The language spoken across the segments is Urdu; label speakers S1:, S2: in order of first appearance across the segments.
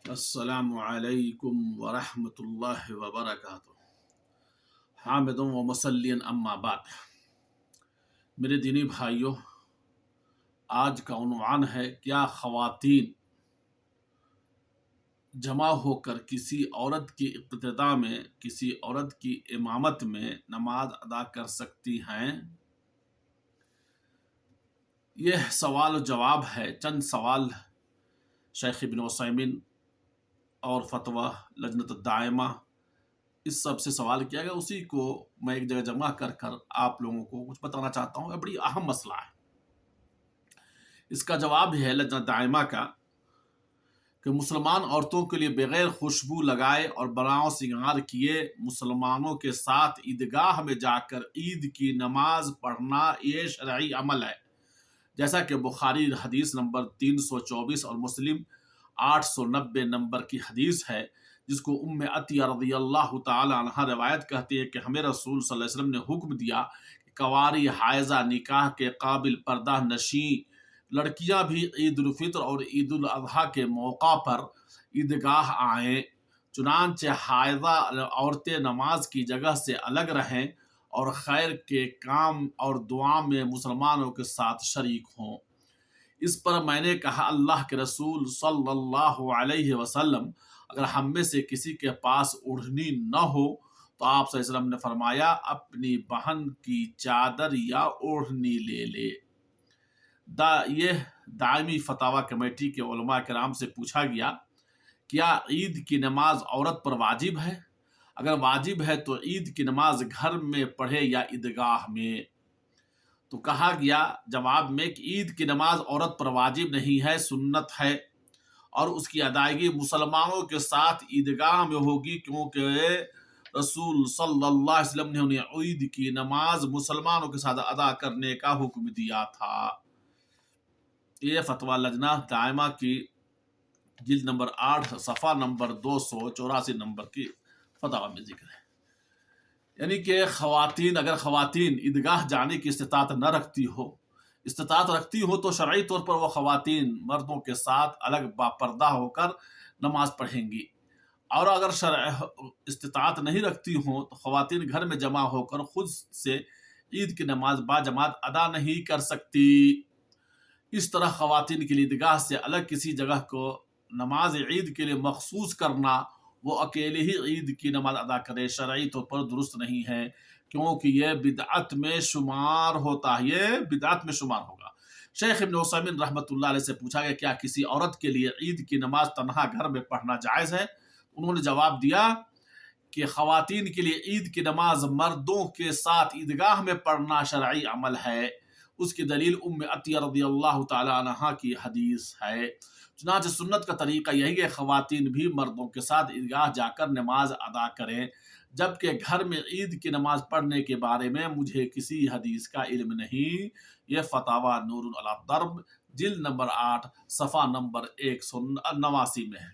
S1: السلام علیکم ورحمۃ اللہ وبرکاتہ۔ حامد و مسلین اما بعد، میرے دینی بھائیوں، آج کا عنوان ہے کیا خواتین جمع ہو کر کسی عورت کی اقتداء میں، کسی عورت کی امامت میں نماز ادا کر سکتی ہیں؟ یہ سوال و جواب ہے، چند سوال شیخ ابن عثیمین اور فتویٰ لجنت الدائمہ اس سب سے سوال کیا گیا، اسی کو میں ایک جگہ جمع کر آپ لوگوں کو کچھ بتانا چاہتا ہوں۔ یہ بڑی اہم مسئلہ ہے۔ اس کا جواب ہے لجنت دائمہ کا کہ مسلمان عورتوں کے لیے بغیر خوشبو لگائے اور براؤں سنگار کیے مسلمانوں کے ساتھ عیدگاہ میں جا کر عید کی نماز پڑھنا یہ شرعی عمل ہے، جیسا کہ بخاری حدیث نمبر 324 اور مسلم 890 نمبر کی حدیث ہے، جس کو ام عطیہ رضی اللہ تعالی عنہ روایت کہتے ہیں کہ ہمیں رسول صلی اللہ علیہ وسلم نے حکم دیا کہ کواری حائضہ نکاح کے قابل پردہ نشین لڑکیاں بھی عید الفطر اور عید الاضحیٰ کے موقع پر عیدگاہ آئیں، چنانچہ حائضہ عورتیں نماز کی جگہ سے الگ رہیں اور خیر کے کام اور دعا میں مسلمانوں کے ساتھ شریک ہوں۔ اس پر میں نے کہا، اللہ کے رسول صلی اللہ علیہ وسلم، اگر ہم میں سے کسی کے پاس اوڑھنی نہ ہو تو آپ صلی اللہ علیہ وسلم نے فرمایا اپنی بہن کی چادر یا اوڑھنی لے لے۔ یہ دائمی فتاوی کمیٹی کے علماء کرام سے پوچھا گیا، کیا عید کی نماز عورت پر واجب ہے؟ اگر واجب ہے تو عید کی نماز گھر میں پڑھے یا عیدگاہ میں؟ تو کہا گیا جواب میں کہ عید کی نماز عورت پر واجب نہیں ہے، سنت ہے، اور اس کی ادائیگی مسلمانوں کے ساتھ عیدگاہ میں ہوگی، کیونکہ رسول صلی اللہ علیہ وسلم نے انہیں عید کی نماز مسلمانوں کے ساتھ ادا کرنے کا حکم دیا تھا۔ یہ فتویٰ لجنہ دائمہ کی جلد نمبر 8 صفحہ نمبر 284 نمبر کی فتویٰ میں ذکر ہے۔ یعنی کہ اگر خواتین عیدگاہ جانے کی استطاعت نہ رکھتی ہو تو شرعی طور پر وہ خواتین مردوں کے ساتھ الگ باپردہ ہو کر نماز پڑھیں گی، اور اگر استطاعت نہیں رکھتی ہوں تو خواتین گھر میں جمع ہو کر خود سے عید کی نماز باجماعت ادا نہیں کر سکتی۔ اس طرح خواتین کے لیے عیدگاہ سے الگ کسی جگہ کو نماز عید کے لیے مخصوص کرنا، وہ اکیلے ہی عید کی نماز ادا کرے، شرعی طور پر درست نہیں ہے، کیونکہ یہ بدعت میں شمار ہوتا ہے، یہ بدعت میں شمار ہوگا۔ شیخ ابن عثیمین رحمۃ اللہ علیہ سے پوچھا گیا کیا کسی عورت کے لیے عید کی نماز تنہا گھر میں پڑھنا جائز ہے؟ انہوں نے جواب دیا کہ خواتین کے لیے عید کی نماز مردوں کے ساتھ عیدگاہ میں پڑھنا شرعی عمل ہے۔ اس کی دلیل ام عطیہ رضی اللہ تعالی عنہ کی حدیث ہے۔ چنانچہ سنت کا طریقہ یہی ہے، خواتین بھی مردوں کے ساتھ عیدگاہ جا کر نماز ادا کریں، جبکہ گھر میں عید کی نماز پڑھنے کے بارے میں مجھے کسی حدیث کا علم نہیں۔ یہ فتاویٰ نور علی الدرب جلد نمبر 8 صفحہ نمبر 189 میں ہے۔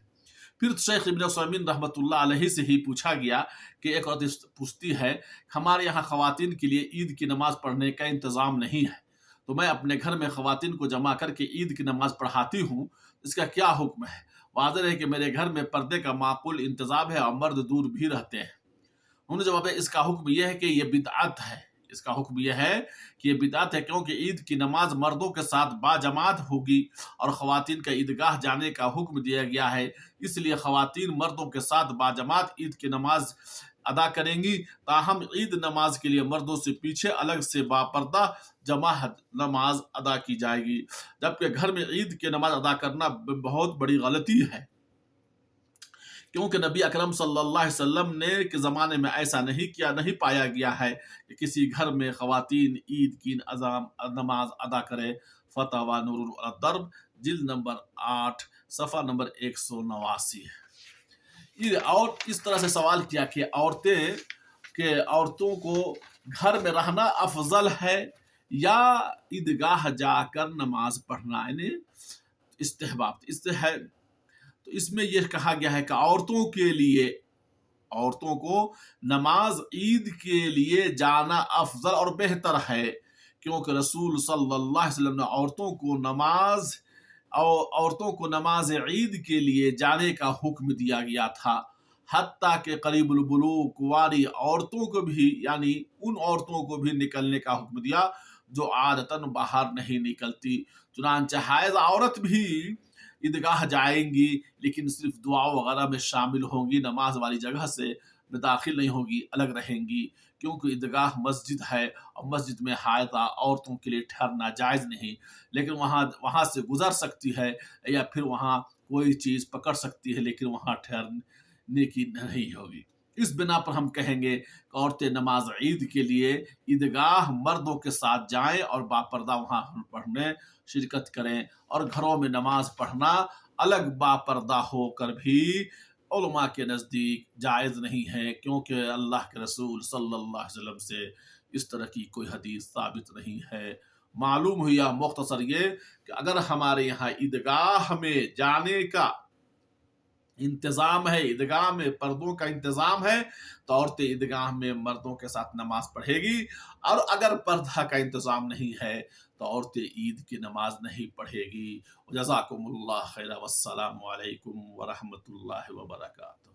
S1: پھر شیخ ابن عثیمین رحمۃ اللہ علیہ سے ہی پوچھا گیا کہ ایک عورت پوچھتی ہے، ہمارے یہاں خواتین کے لیے عید کی نماز پڑھنے کا انتظام نہیں ہے، تو میں اپنے گھر میں خواتین کو جمع کر کے عید کی نماز پڑھاتی ہوں، اس کا کیا حکم ہے؟ واضح ہے کہ میرے گھر میں پردے کا معقول انتظام ہے اور مرد دور بھی رہتے ہیں۔ انہوں نے جواب ہے، اس کا حکم یہ ہے کہ یہ بدعت ہے، اس کا حکم یہ ہے کہ یہ بدعت ہے، کیونکہ عید کی نماز مردوں کے ساتھ باجماعت ہوگی اور خواتین کا عیدگاہ جانے کا حکم دیا گیا ہے، اس لیے خواتین مردوں کے ساتھ باجماعت عید کی نماز ادا کریں گی، تاہم عید نماز کے لیے مردوں سے پیچھے الگ سے باپردہ جماعت نماز ادا کی جائے گی، جبکہ گھر میں عید کی نماز ادا کرنا بہت بڑی غلطی ہے، کیونکہ نبی اکرم صلی اللہ علیہ وسلم نے کے زمانے میں ایسا نہیں پایا گیا ہے کہ کسی گھر میں خواتین عید کی نماز ادا کرے۔ فتاویٰ نور الدرب جلد نمبر 8 صفحہ نمبر 189۔ اور اس طرح سے سوال کیا کہ عورتوں کو گھر میں رہنا افضل ہے یا عیدگاہ جا کر نماز پڑھنا، یعنی استحباب ہے۔ تو اس میں یہ کہا گیا ہے کہ عورتوں کو نماز عید کے لیے جانا افضل اور بہتر ہے، کیونکہ رسول صلی اللہ علیہ وسلم نے عورتوں کو نماز اور عورتوں کو نماز عید کے لیے جانے کا حکم دیا گیا تھا، حتیٰ کہ قریب البلوغ کنواری عورتوں کو بھی، یعنی ان عورتوں کو بھی نکلنے کا حکم دیا جو عادتاً باہر نہیں نکلتی۔ چنانچہ حائض عورت بھی عیدگاہ جائیں گی، لیکن صرف دعا وغیرہ میں شامل ہوں گی، نماز والی جگہ سے داخل نہیں ہوگی، الگ رہیں گی، کیونکہ عیدگاہ مسجد ہے اور مسجد میں حائضہ عورتوں کے لیے ٹھہرنا جائز نہیں، لیکن وہاں سے گزر سکتی ہے یا پھر وہاں کوئی چیز پکڑ سکتی ہے، لیکن وہاں ٹھہرنے کی نہیں ہوگی۔ اس بنا پر ہم کہیں گے کہ عورتیں نماز عید کے لیے عیدگاہ مردوں کے ساتھ جائیں اور باپردہ وہاں پڑھنے شرکت کریں، اور گھروں میں نماز پڑھنا الگ باپردہ ہو کر بھی علماء کے نزدیک جائز نہیں ہے، کیونکہ اللہ کے رسول صلی اللہ علیہ وسلم سے اس طرح کی کوئی حدیث ثابت نہیں ہے۔ معلوم ہوا مختصر یہ کہ اگر ہمارے یہاں عیدگاہ میں جانے کا انتظام ہے، عیدگاہ میں پردوں کا انتظام ہے، تو عورتیں عیدگاہ میں مردوں کے ساتھ نماز پڑھے گی، اور اگر پردہ کا انتظام نہیں ہے تو عورتیں عید کی نماز نہیں پڑھے گی۔ جزاکم اللہ خیر، والسلام علیکم ورحمۃ اللہ وبرکاتہ۔